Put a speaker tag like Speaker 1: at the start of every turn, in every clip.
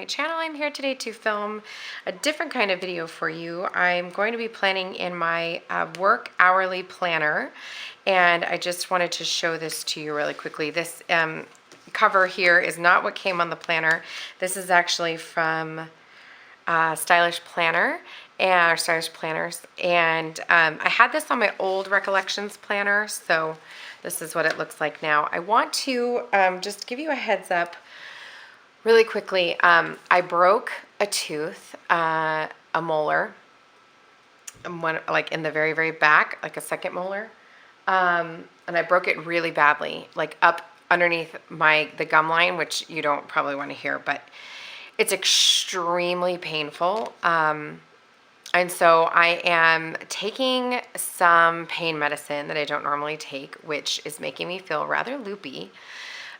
Speaker 1: channel. I'm here today to film a different kind of video for you. I'm going to be planning in my work hourly planner, and I just wanted to show this to you really quickly. This cover here is not what came on the planner. This is actually from Stylish Planner and Stylish Planners, and I had this on my old Recollections planner, so this is what it looks like now. I want to just give you a heads up really quickly. I broke a tooth, a molar, one like in the very, very back, like a second molar, and I broke it really badly, like up underneath the gum line, which you don't probably want to hear, but it's extremely painful. And so I am taking some pain medicine that I don't normally take, which is making me feel rather loopy.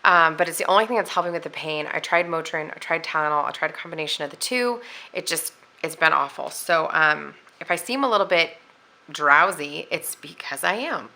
Speaker 1: But it's the only thing that's helping with the pain. I tried Motrin, I tried Tylenol, I tried a combination of the two. It's been awful. So if I seem a little bit drowsy, it's because I am.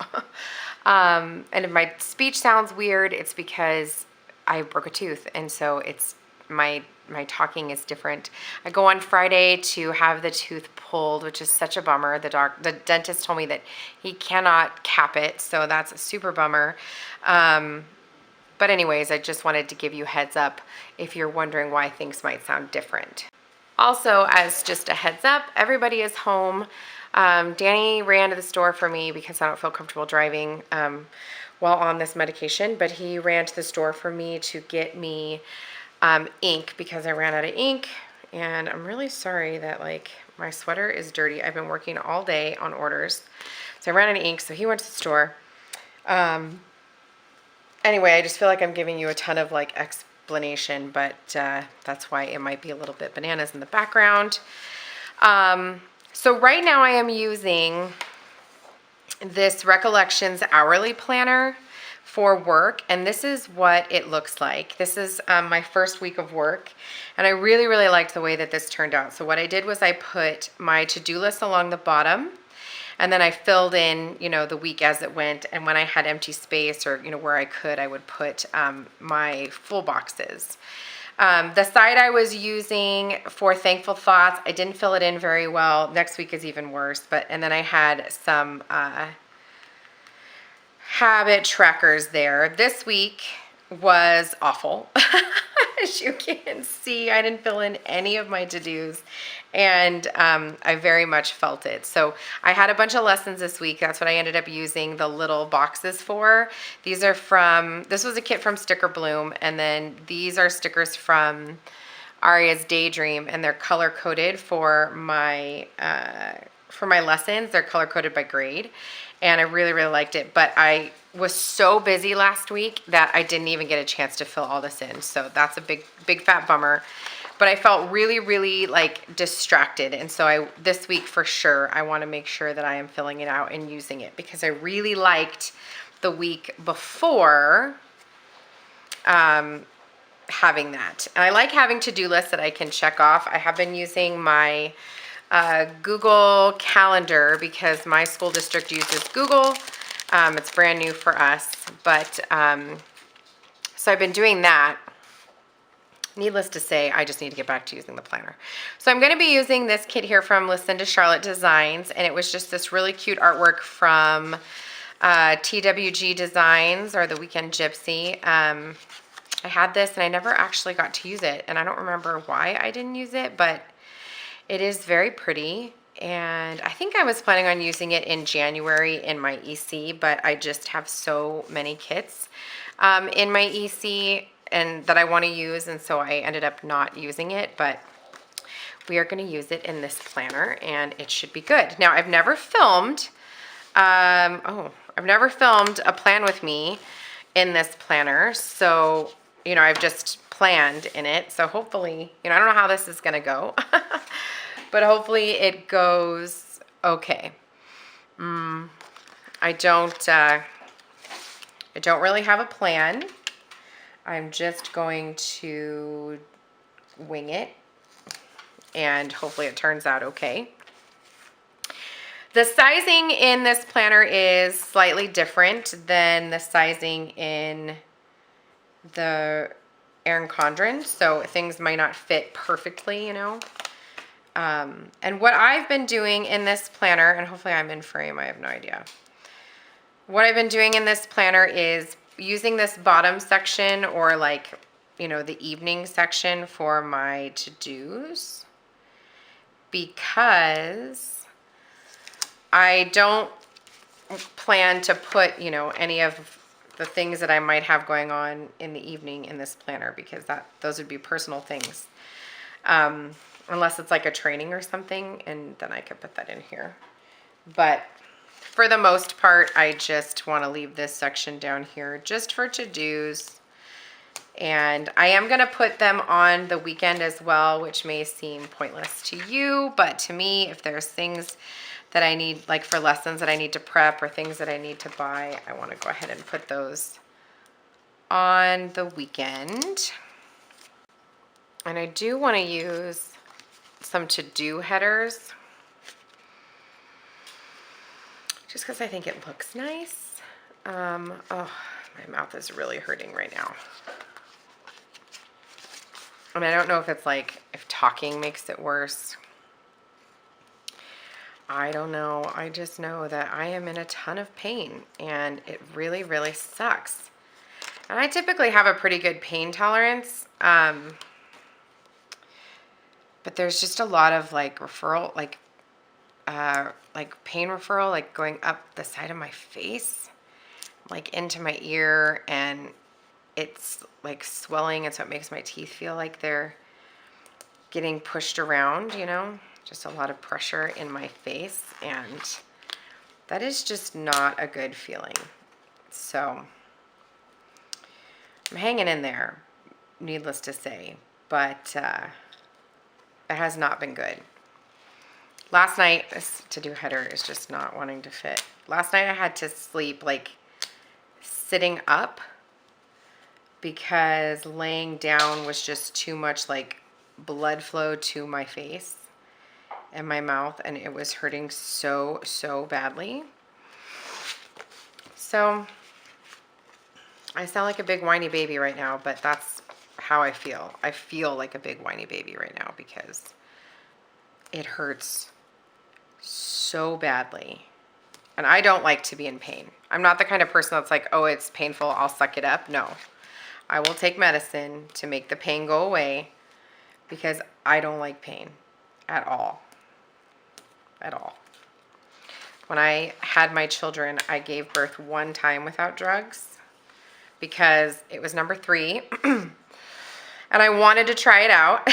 Speaker 1: And if my speech sounds weird, it's because I broke a tooth. And so it's my talking is different. I go on Friday to have the tooth pulled, which is such a bummer. The dentist told me that he cannot cap it, so that's a super bummer. But anyways, I just wanted to give you a heads up if you're wondering why things might sound different. Also, as just a heads up, everybody is home. Danny ran to the store for me because I don't feel comfortable driving while on this medication, but he ran to the store for me to get me ink because I ran out of ink, and I'm really sorry that like my sweater is dirty. I've been working all day on orders, so I ran out of ink, so he went to the store. Anyway, I just feel like I'm giving you a ton of like explanation, but that's why it might be a little bit bananas in the background. So right now I am using this Recollections hourly planner for work, and this is what it looks like. This is my first week of work, and I really, really liked the way that this turned out. So what I did was I put my to-do list along the bottom, and then I filled in, you know, the week as it went, and when I had empty space or, you know, where I could, I would put my full boxes. The side I was using for Thankful Thoughts, I didn't fill it in very well. Next week is even worse, and then I had some habit trackers there. This week was awful. As you can see, I didn't fill in any of my to-dos, and I very much felt it. So I had a bunch of lessons this week. That's what I ended up using the little boxes for. These are this was a kit from Sticker Bloom, and then these are stickers from Aria's DayDream, and they're color-coded for my lessons. They're color-coded by grade, and I really, really liked it. But I was so busy last week that I didn't even get a chance to fill all this in. So that's a big, big fat bummer. But I felt really, really like distracted. And so this week for sure, I want to make sure that I am filling it out and using it, because I really liked the week before having that. And I like having to-do lists that I can check off. I have been using my Google Calendar because my school district uses Google. It's brand new for us, but so I've been doing that. Needless to say, I just need to get back to using the planner. So I'm going to be using this kit here from Lucinda Charlotte Designs, and it was just this really cute artwork from TWG Designs, or the Weekend Gypsy. I had this and I never actually got to use it, and I don't remember why I didn't use it, but it is very pretty, and I think I was planning on using it in January in my EC, but I just have so many kits in my EC and that I want to use, and so I ended up not using it, but we are going to use it in this planner, and it should be good. Now, I've never filmed, I've never filmed a plan with me in this planner, so, you know, I've just planned in it, so hopefully, you know, I don't know how this is going to go. But hopefully it goes okay. I don't really have a plan. I'm just going to wing it, and hopefully it turns out okay. The sizing in this planner is slightly different than the sizing in the Erin Condren, so things might not fit perfectly, you know. And what I've been doing in this planner, and hopefully I'm in frame, I have no idea. What I've been doing in this planner is using this bottom section, or like, you know, the evening section for my to-dos, because I don't plan to put, you know, any of the things that I might have going on in the evening in this planner, because those would be personal things. Unless it's like a training or something, and then I could put that in here. But for the most part, I just want to leave this section down here just for to-dos. And I am going to put them on the weekend as well, which may seem pointless to you, but to me, if there's things that I need, like for lessons that I need to prep or things that I need to buy, I want to go ahead and put those on the weekend. And I do want to use some to-do headers, just because I think it looks nice. Oh, my mouth is really hurting right now. I mean, I don't know if it's like, if talking makes it worse. I don't know. I just know that I am in a ton of pain, and it really, really sucks. And I typically have a pretty good pain tolerance, but there's just a lot of like referral, like pain referral, like going up the side of my face, like into my ear, and it's like swelling, and so it makes my teeth feel like they're getting pushed around, you know, just a lot of pressure in my face, and that is just not a good feeling. So I'm hanging in there, needless to say, but it has not been good. Last night, this to-do header is just not wanting to fit. Last night I had to sleep like sitting up, because laying down was just too much like blood flow to my face and my mouth, and it was hurting so badly. So I sound like a big whiny baby right now, but that's how I feel. I feel like a big whiny baby right now because it hurts so badly. And I don't like to be in pain. I'm not the kind of person that's like, oh, it's painful, I'll suck it up. No. I will take medicine to make the pain go away, because I don't like pain at all. At all. When I had my children, I gave birth one time without drugs because it was number 3. And I wanted to try it out.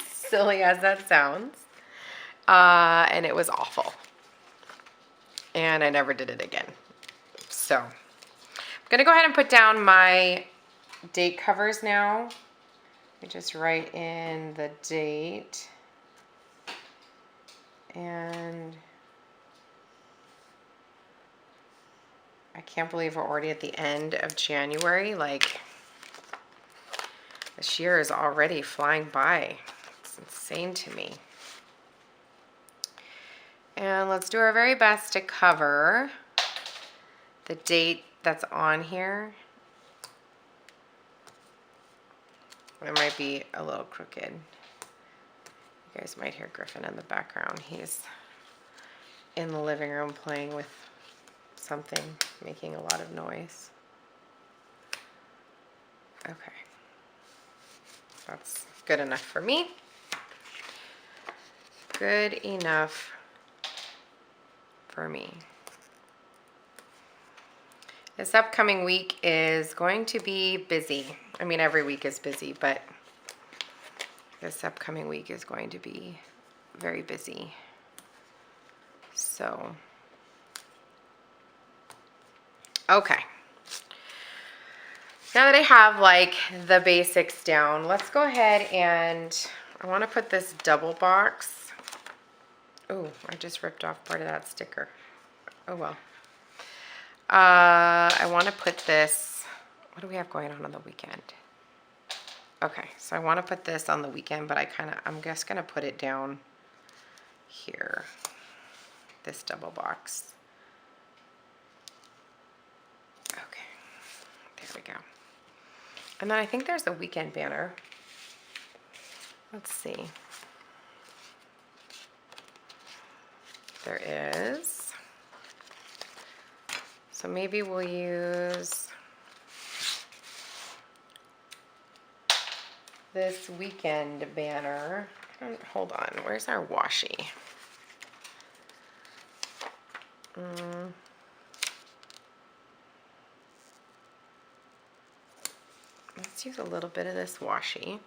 Speaker 1: Silly as that sounds. And it was awful. And I never did it again. So I'm going to go ahead and put down my date covers now. I just write in the date, and I can't believe we're already at the end of January. Like, this year is already flying by. It's insane to me. And let's do our very best to cover the date that's on here. It might be a little crooked. You guys might hear Griffin in the background. He's in the living room playing with something, making a lot of noise. Okay. That's good enough for me. Good enough for me. This upcoming week is going to be busy. I mean, every week is busy, but this upcoming week is going to be very busy. So, okay. Now that I have like the basics down, let's go ahead and I want to put this double box. Oh, I just ripped off part of that sticker. Oh well. I want to put this, what do we have going on the weekend? Okay, so I want to put this on the weekend, but I'm just going to put it down here, this double box. Okay, there we go. And then I think there's a weekend banner. Let's see. There is. So maybe we'll use this weekend banner. Hold on, where's our washi? Let's use a little bit of this washi.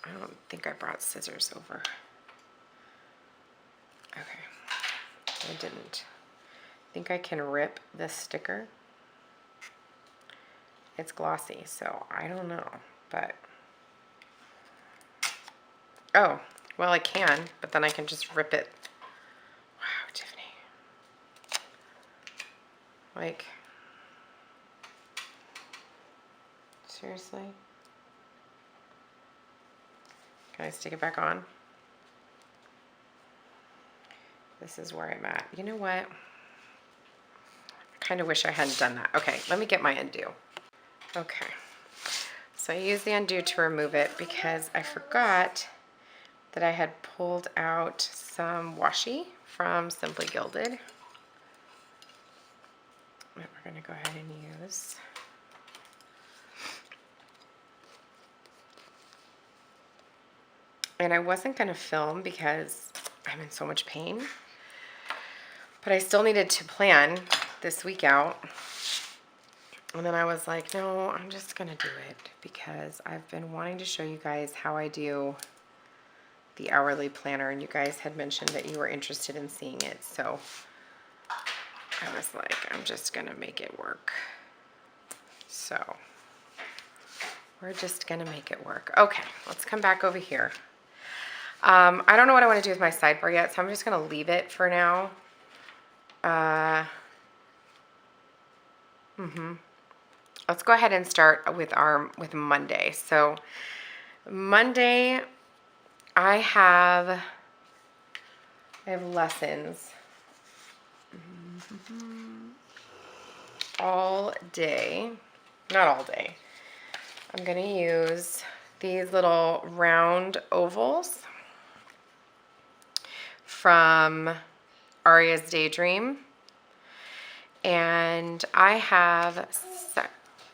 Speaker 1: I don't think I brought scissors over. Okay, I didn't. I think I can rip this sticker. It's glossy, so I don't know, but... Oh, well I can, but then I can just rip it. Wow, Tiffany. Like, seriously? Can I stick it back on? This is where I'm at. You know what? I kind of wish I hadn't done that. Okay, let me get my undo. Okay, so I use the undo to remove it because I forgot that I had pulled out some washi from Simply Gilded. That we're gonna go ahead and use. And I wasn't gonna film because I'm in so much pain, but I still needed to plan this week out. And then I was like, no, I'm just gonna do it because I've been wanting to show you guys how I do the hourly planner, and you guys had mentioned that you were interested in seeing it. So I was like, I'm just gonna make it work. So we're just gonna make it work. Okay, let's come back over here. I don't know what I want to do with my sidebar yet, so I'm just gonna leave it for now. Let's go ahead and start with Monday. So Monday, I have lessons all day. Not all day. I'm gonna use these little round ovals from Aria's DayDream. And I have,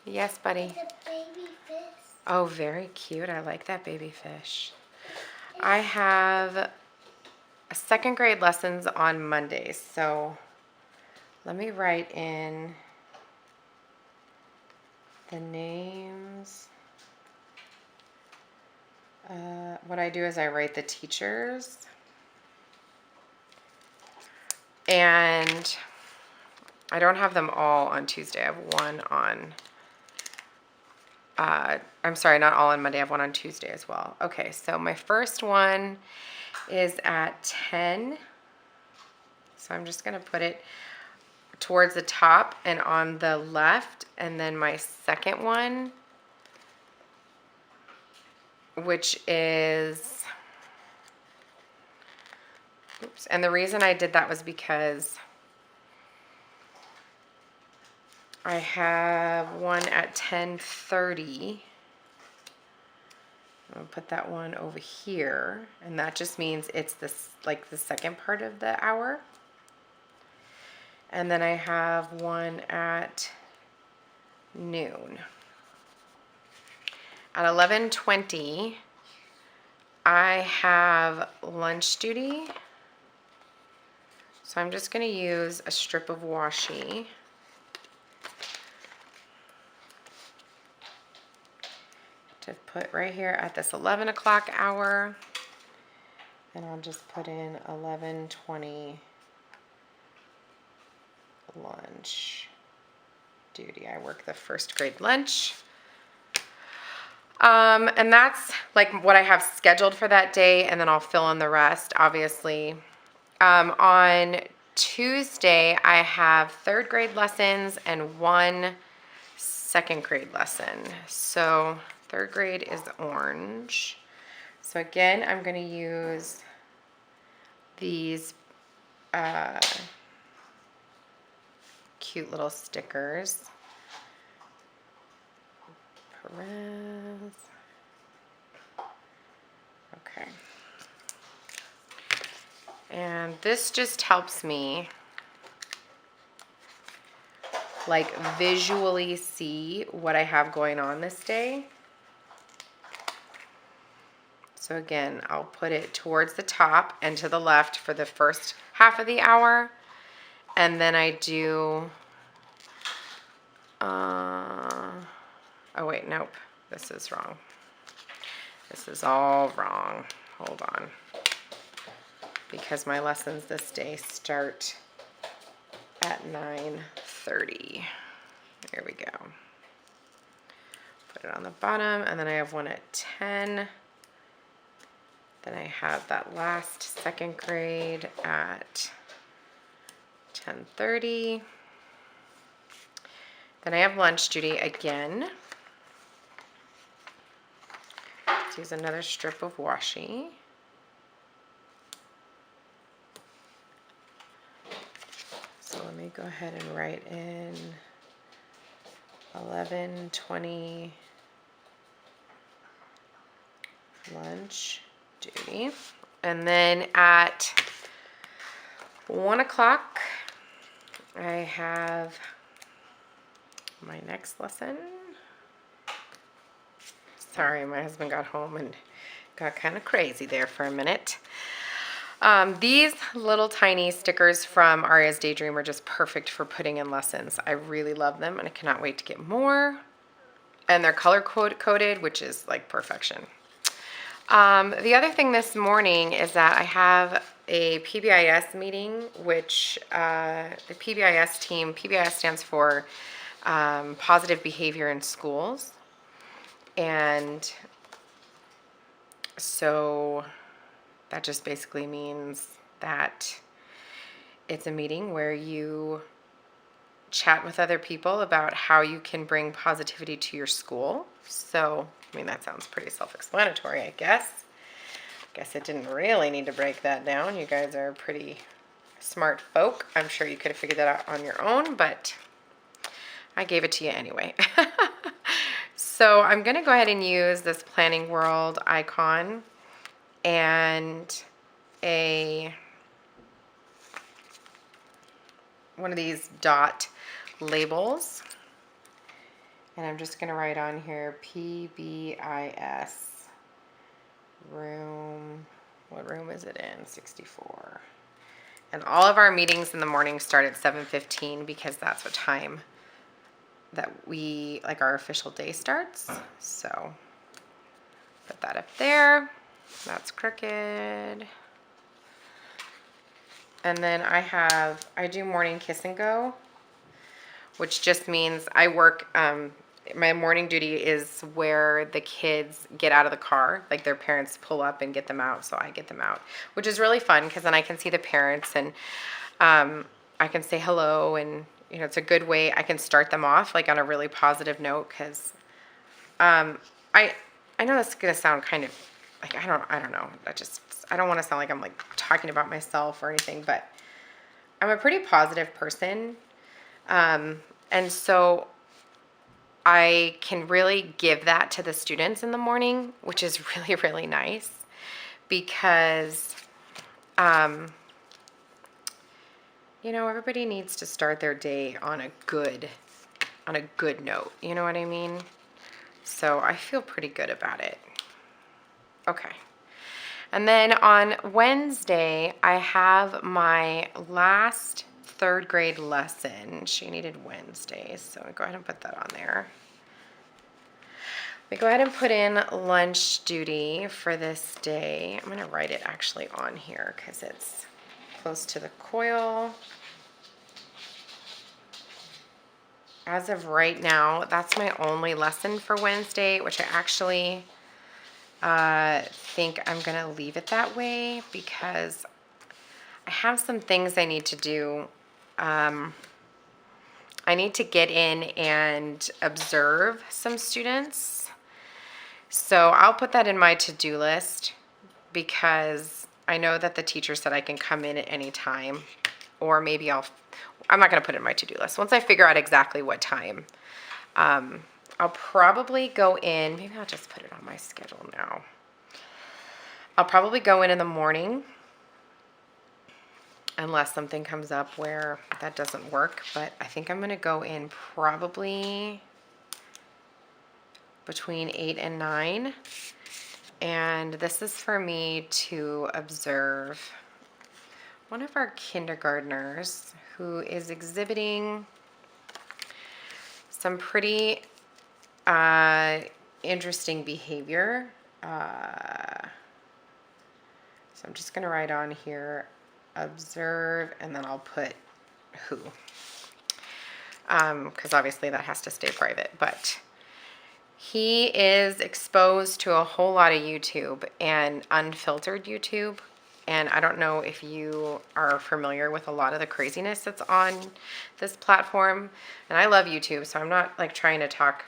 Speaker 1: yes, buddy.
Speaker 2: Baby fish.
Speaker 1: Oh, very cute. I like that baby fish. I have a second grade lessons on Mondays. So let me write in the names. What I do is I write the teachers. And I don't have them all on Tuesday. I have one on, I'm sorry, not all on Monday. I have one on Tuesday as well. Okay, so my first one is at 10. So I'm just gonna put it towards the top and on the left. And then my second one, which is, oops, and the reason I did that was because I have one at 10:30. I'll put that one over here, and that just means it's this, like the second part of the hour. And then I have one at noon. At 11:20, I have lunch duty. So I'm just gonna use a strip of washi. To put right here at this 11 o'clock hour. And I'll just put in 11:20 lunch duty. I work the first grade lunch. And that's like what I have scheduled for that day, and then I'll fill in the rest, obviously. On Tuesday, I have third grade lessons and one second grade lesson. So third grade is orange. So again, I'm going to use these cute little stickers. Perez. Okay. And this just helps me like visually see what I have going on this day. So again, I'll put it towards the top and to the left for the first half of the hour. And then I do, oh wait, nope, this is wrong. This is all wrong. Hold on. Because my lessons this day start at 9:30. There we go. Put it on the bottom, and then I have one at 10. Then I have that last second grade at 10:30. Then I have lunch duty again. Let's use another strip of washi. So let me go ahead and write in 11:20 lunch duty. And then at 1 o'clock, I have my next lesson. Sorry, my husband got home and got kind of crazy there for a minute. These little tiny stickers from Aria's DayDream are just perfect for putting in lessons. I really love them and I cannot wait to get more. And they're color coded, which is like perfection. The other thing this morning is that I have a Pbis meeting, which the Pbis team, Pbis stands for Positive Behavior in Schools. And so that just basically means that it's a meeting where you chat with other people about how you can bring positivity to your school. So, I mean, that sounds pretty self-explanatory, I guess. Guess it didn't really need to break that down. You guys are pretty smart folk. I'm sure you could have figured that out on your own, but I gave it to you anyway. So I'm going to go ahead and use this Planning World icon and one of these dot labels. And I'm just going to write on here Pbis room. What room is it in? 64. And all of our meetings in the morning start at 7:15 because that's what time that we, like, our official day starts. So put that up there. That's crooked. And then I do morning kiss and go, which just means I work, my morning duty is where the kids get out of the car, like their parents pull up and get them out, so I get them out, which is really fun because then I can see the parents and I can say hello, and you know, it's a good way I can start them off like on a really positive note because I know this is gonna sound kind of like I don't know, I don't want to sound like I'm like talking about myself or anything, but I'm a pretty positive person. And so I can really give that to the students in the morning, which is really, really nice because, you know, everybody needs to start their day on a good note. You know what I mean? So I feel pretty good about it. Okay. And then on Wednesday, I have my last third grade lesson. She needed Wednesdays, so I go ahead and put that on there. We go ahead and put in lunch duty for this day. I'm going to write it actually on here because it's close to the coil. As of right now, that's my only lesson for Wednesday, which I actually think I'm going to leave it that way because I have some things I need to do. I need to get in and observe some students. So I'll put that in my to-do list because I know that the teacher said I can come in at any time, or maybe I'm not going to put it in my to-do list. Once I figure out exactly what time, I'll probably go in, maybe I'll just put it on my schedule now. I'll probably go in the morning unless something comes up where that doesn't work. But I think I'm going to go in probably between 8 and 9. And this is for me to observe one of our kindergartners who is exhibiting some pretty interesting behavior. So I'm just going to write on here, observe, and then I'll put who. Because obviously that has to stay private. But he is exposed to a whole lot of YouTube and unfiltered YouTube. And I don't know if you are familiar with a lot of the craziness that's on this platform. And I love YouTube, so I'm not like trying to talk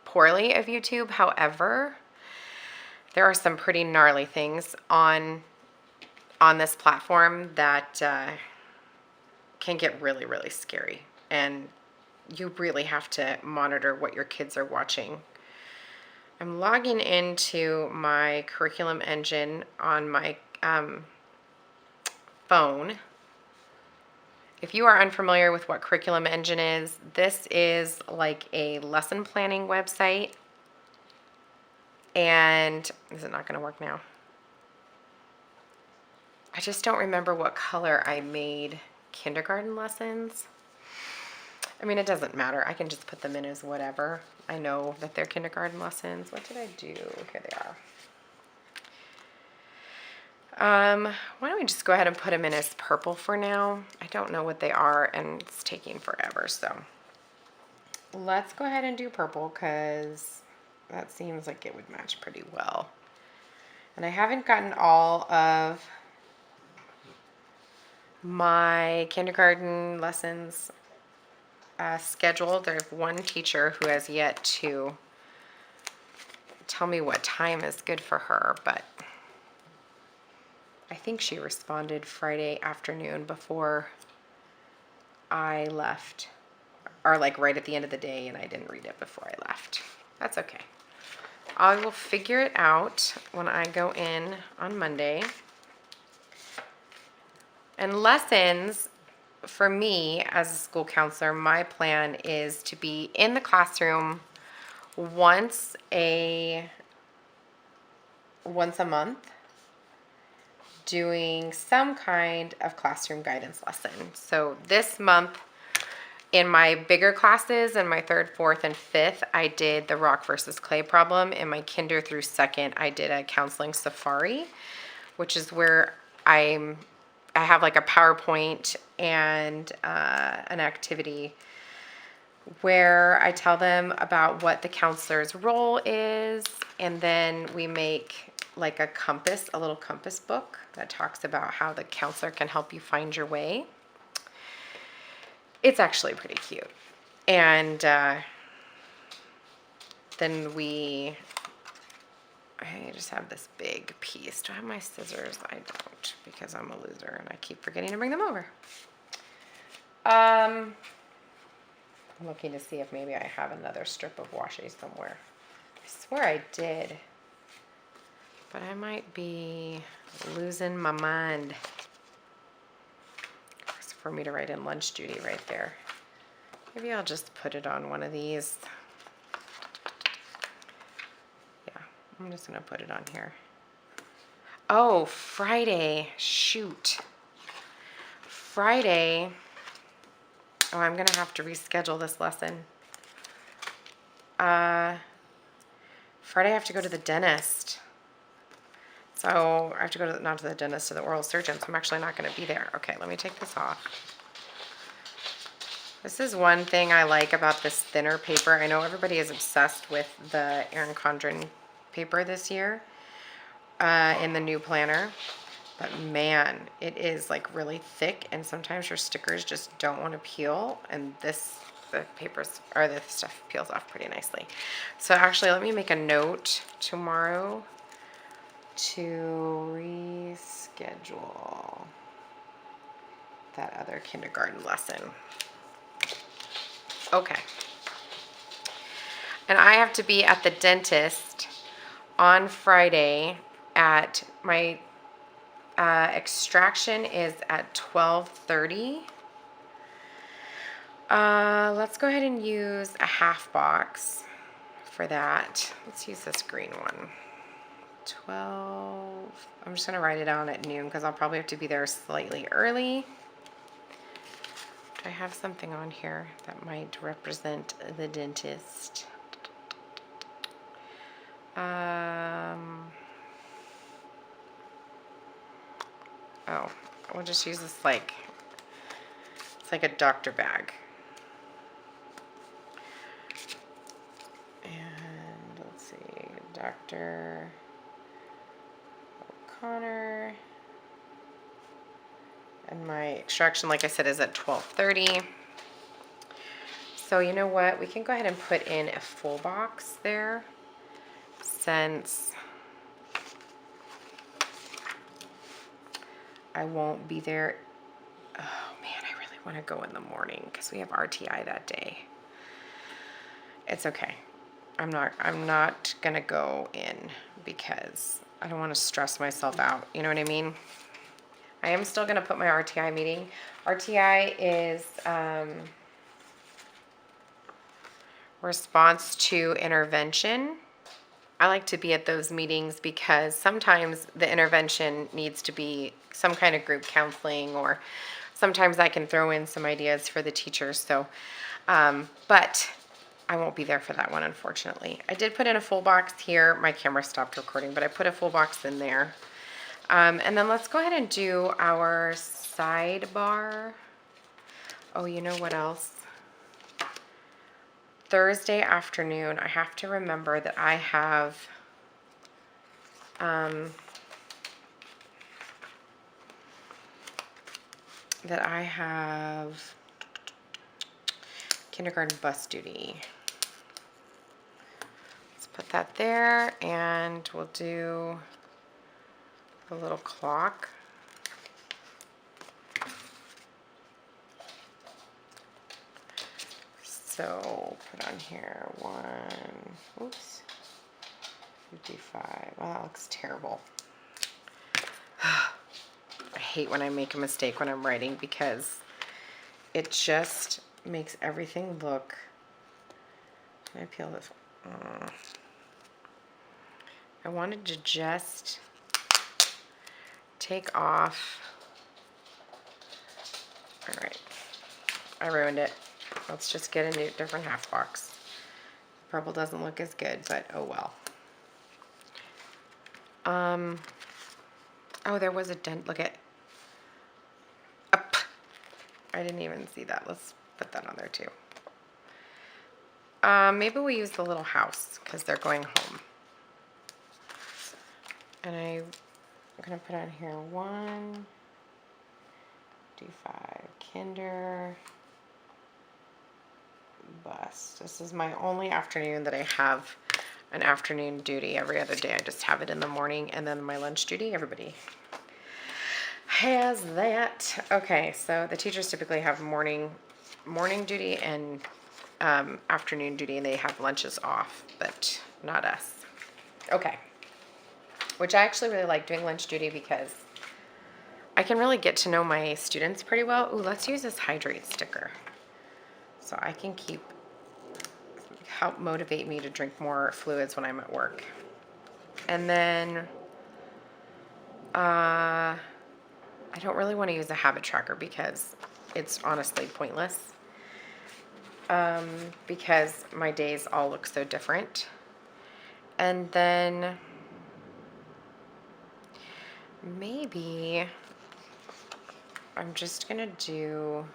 Speaker 1: poorly of YouTube. However, there are some pretty gnarly things on this platform that can get really, really scary. And you really have to monitor what your kids are watching. I'm logging into my curriculum engine on my phone. If you are unfamiliar with what curriculum engine is, this is like a lesson planning website. And is it not going to work now? I just don't remember what color I made kindergarten lessons. I mean, it doesn't matter. I can just put them in as whatever. I know that they're kindergarten lessons. What did I do? Here they are. Why don't we just go ahead and put them in as purple for now? I don't know what they are, and it's taking forever. So let's go ahead and do purple because that seems like it would match pretty well. And I haven't gotten all of my kindergarten lessons scheduled. There's one teacher who has yet to tell me what time is good for her, but I think she responded Friday afternoon before I left, or like right at the end of the day, and I didn't read it before I left. That's okay. I will figure it out when I go in on Monday. And lessons, for me as a school counselor, my plan is to be in the classroom once a month doing some kind of classroom guidance lesson. So this month in my bigger classes, in my 3rd, 4th, and 5th, I did the rock versus clay problem. In my kinder through 2nd, I did a counseling safari, which is where I have like a PowerPoint and an activity where I tell them about what the counselor's role is, and then we make like a compass, a little compass book that talks about how the counselor can help you find your way. It's actually pretty cute. And then I just have this big piece. Do I have my scissors? I don't, because I'm a loser and I keep forgetting to bring them over. I'm looking to see if maybe I have another strip of washi somewhere. I swear I did, but I might be losing my mind. It's for me to write in lunch duty right there. Maybe I'll just put it on one of these. Yeah, I'm just gonna put it on here. Oh, Friday, shoot. Friday, oh, I'm gonna have to reschedule this lesson. Friday I have to go to the dentist. So I have to go to, not to the dentist, to the oral surgeon, so I'm actually not gonna be there. Okay, let me take this off. This is one thing I like about this thinner paper. I know everybody is obsessed with the Erin Condren paper this year in the new planner. But man, it is like really thick, and sometimes your stickers just don't want to peel, and the papers, or the stuff peels off pretty nicely. So actually, let me make a note tomorrow to reschedule that other kindergarten lesson. Okay. And I have to be at the dentist on Friday at my extraction is at 12:30. Let's go ahead and use a half box for that. Let's use this green one. 12. I'm just going to write it down at noon because I'll probably have to be there slightly early. Do I have something on here that might represent the dentist? Oh, we'll just use this like, it's like a doctor bag. And let's see, Dr. O'Connor. And my extraction, like I said, is at 12:30. So you know what? We can go ahead and put in a full box there since I won't be there. Oh man, I really want to go in the morning because we have RTI that day. It's okay. I'm not gonna go in because I don't want to stress myself out. You know what I mean? I am still gonna put my RTI meeting. RTI is response to intervention. I like to be at those meetings because sometimes the intervention needs to be some kind of group counseling, or sometimes I can throw in some ideas for the teachers. So, but I won't be there for that one, unfortunately. I did put in a full box here. My camera stopped recording, but I put a full box in there. And then let's go ahead and do our sidebar. Oh, you know what else? Thursday afternoon, I have to remember that I have kindergarten bus duty. Let's put that there, and we'll do a little clock. So put on here 55. Oh, that looks terrible. I hate when I make a mistake when I'm writing because it just makes everything look. Can I peel this? I wanted to just take off. All right, I ruined it. Let's just get a different half box. Purple doesn't look as good, but oh well. Oh, there was a dent. Look at up. I didn't even see that. Let's put that on there too. Maybe we use the little house because they're going home. And I'm gonna put on here 1D5 kinder bus. This is my only afternoon that I have an afternoon duty. Every other day I just have it in the morning, and then my lunch duty, everybody has that. Okay, so the teachers typically have morning duty and afternoon duty, and they have lunches off, but not us. Okay, which I actually really like doing lunch duty because I can really get to know my students pretty well. Ooh, let's use this hydrate sticker so I can help motivate me to drink more fluids when I'm at work. And then I don't really want to use a habit tracker because it's honestly pointless, because my days all look so different. And then maybe I'm just gonna do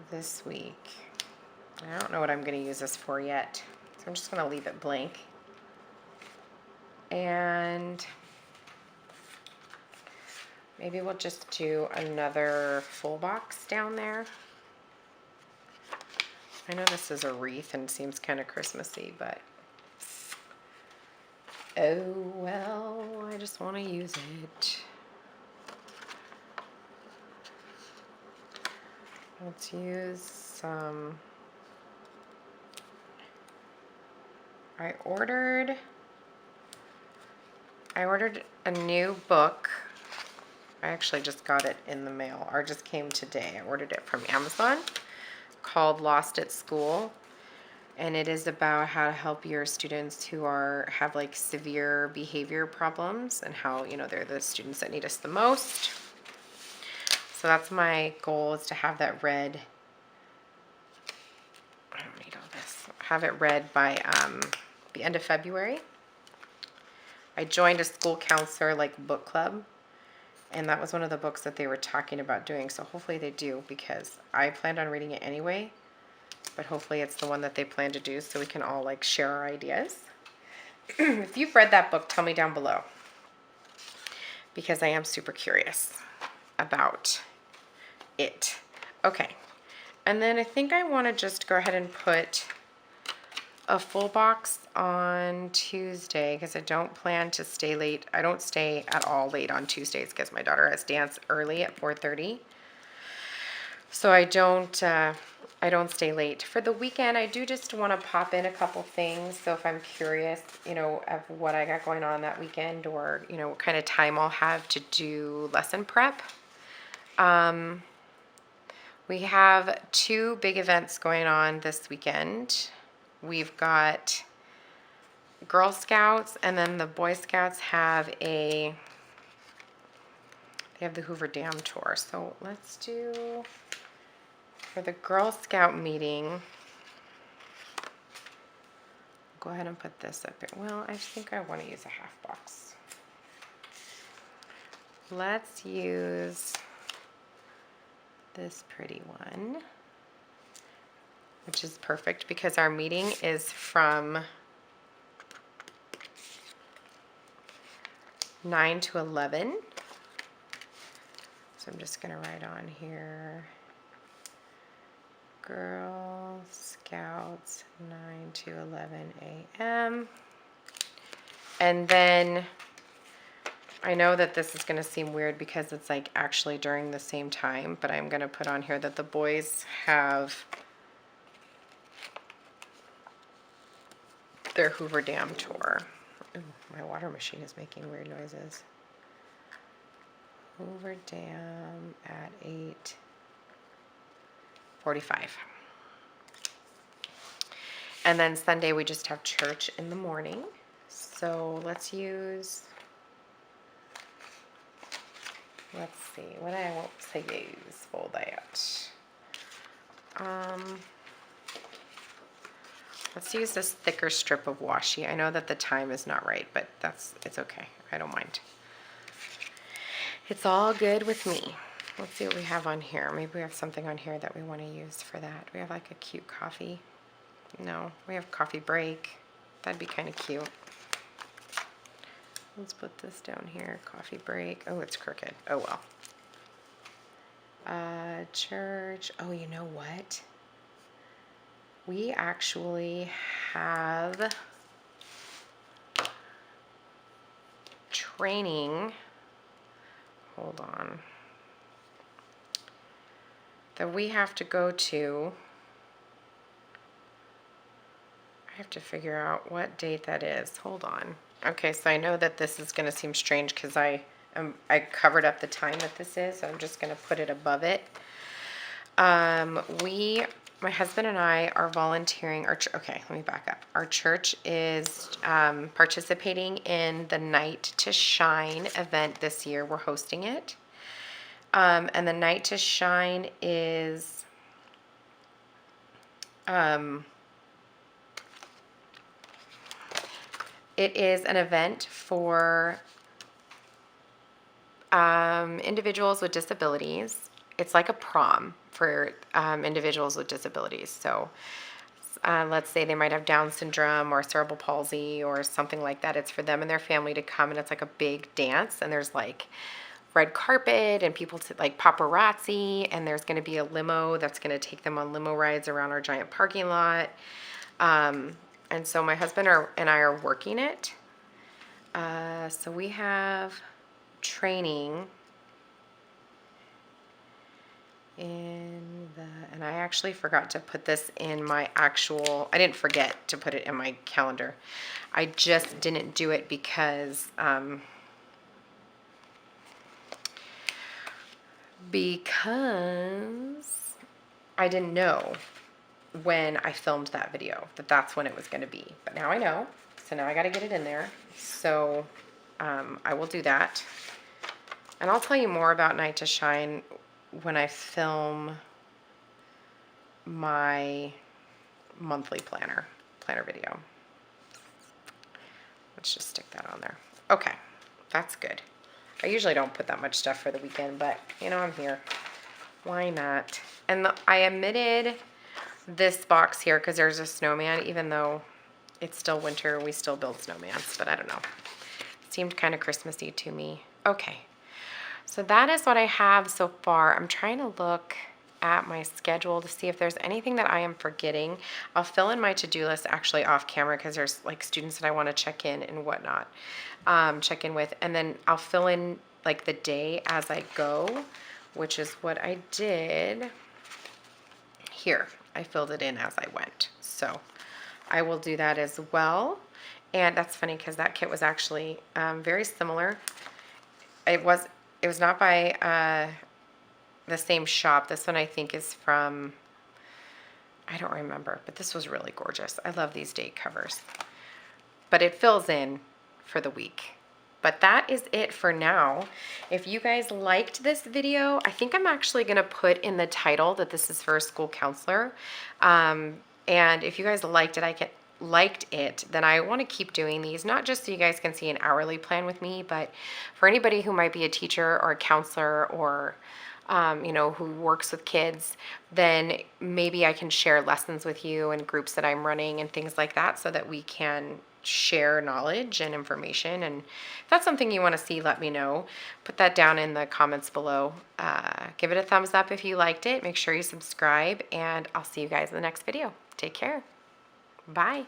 Speaker 1: this week. I don't know what I'm gonna use this for yet, so I'm just gonna leave it blank. And maybe we'll just do another full box down there. I know this is a wreath and seems kind of Christmassy, but oh well, I just want to use it. Let's use some I ordered a new book. I actually just got it in the mail, or just came today. I ordered it from Amazon, called Lost at School. And it is about how to help your students who have like severe behavior problems, and how, you know, they're the students that need us the most. So that's my goal, is to have that read. I don't need all this. Have it read by the end of February. I joined a school counselor like book club, and that was one of the books that they were talking about doing. So hopefully they do, because I planned on reading it anyway. But hopefully it's the one that they plan to do, so we can all like share our ideas. If you've read that book, tell me down below, because I am super curious about it. Okay, and then I think I want to just go ahead and put a full box on Tuesday, because I don't plan to stay late. I don't stay at all late on Tuesdays, because my daughter has dance early at 4:30. So I don't stay late. For the weekend, I do just want to pop in a couple things. So if I'm curious, you know, of what I got going on that weekend, or, you know, what kind of time I'll have to do lesson prep. We have 2 big events going on this weekend. We've got Girl Scouts, and then the Boy Scouts have they have the Hoover Dam tour. So let's do, for the Girl Scout meeting, go ahead and put this up here. Well, I think I want to use a half box. Let's use this pretty one, which is perfect because our meeting is from 9 to 11. So I'm just going to write on here, Girl Scouts, 9 to 11 a.m. And then I know that this is going to seem weird because it's like actually during the same time, but I'm going to put on here that the boys have their Hoover Dam tour. Ooh, my water machine is making weird noises. Hoover Dam at 8:45. And then Sunday we just have church in the morning. So let's use, let's see, what I want to use for that. Let's use this thicker strip of washi. I know that the time is not right, but it's okay. I don't mind. It's all good with me. Let's see what we have on here. Maybe we have something on here that we want to use for that. We have like a cute coffee. No, we have coffee break. That'd be kind of cute. Let's put this down here. Coffee break. Oh, it's crooked. Oh well. Church. Oh, you know what? We actually have training. Hold on. That we have to go to. I have to figure out what date that is. Hold on. Okay, so I know that this is going to seem strange because I covered up the time that this is. So I'm just going to put it above it. My husband and I are volunteering. Okay, let me back up. Our church is participating in the Night to Shine event this year. We're hosting it. And the Night to Shine is it is an event for individuals with disabilities. It's like a prom for individuals with disabilities. So let's say they might have Down syndrome or cerebral palsy or something like that. It's for them and their family to come, and it's like a big dance, and there's like red carpet and people like paparazzi, and there's going to be a limo that's going to take them on limo rides around our giant parking lot. And so my husband and I are working it. So we have training and And I actually forgot to put this in my actual, I didn't forget to put it in my calendar. I just didn't do it because I didn't know when I filmed that video that that's when it was going to be. But now I know. So now I got to get it in there. So I will do that. And I'll tell you more about Night to Shine when I film my monthly planner video. Let's just stick that on there. Okay, that's good. I usually don't put that much stuff for the weekend, but you know, I'm here. Why not? And I omitted this box here because there's a snowman, even though it's still winter, we still build snowmans, but I don't know. It seemed kind of Christmassy to me. Okay, so that is what I have so far. I'm trying to look at my schedule to see if there's anything that I am forgetting. I'll fill in my to-do list actually off camera because there's like students that I want to check in and whatnot, check in with, and then I'll fill in like the day as I go, which is what I did here. I filled it in as I went. So I will do that as well. And that's funny because that kit was actually very similar. It was not by the same shop. This one I think is from, I don't remember, but this was really gorgeous. I love these date covers. But it fills in for the week. But that is it for now. If you guys liked this video, I think I'm actually going to put in the title that this is for a school counselor. And if you guys liked it, then I want to keep doing these, not just so you guys can see an hourly plan with me, but for anybody who might be a teacher or a counselor or you know, who works with kids, then maybe I can share lessons with you and groups that I'm running and things like that so that we can share knowledge and information. And if that's something you want to see, let me know. Put that down in the comments below. Give it a thumbs up if you liked it. Make sure you subscribe, and I'll see you guys in the next video. Take care. Bye.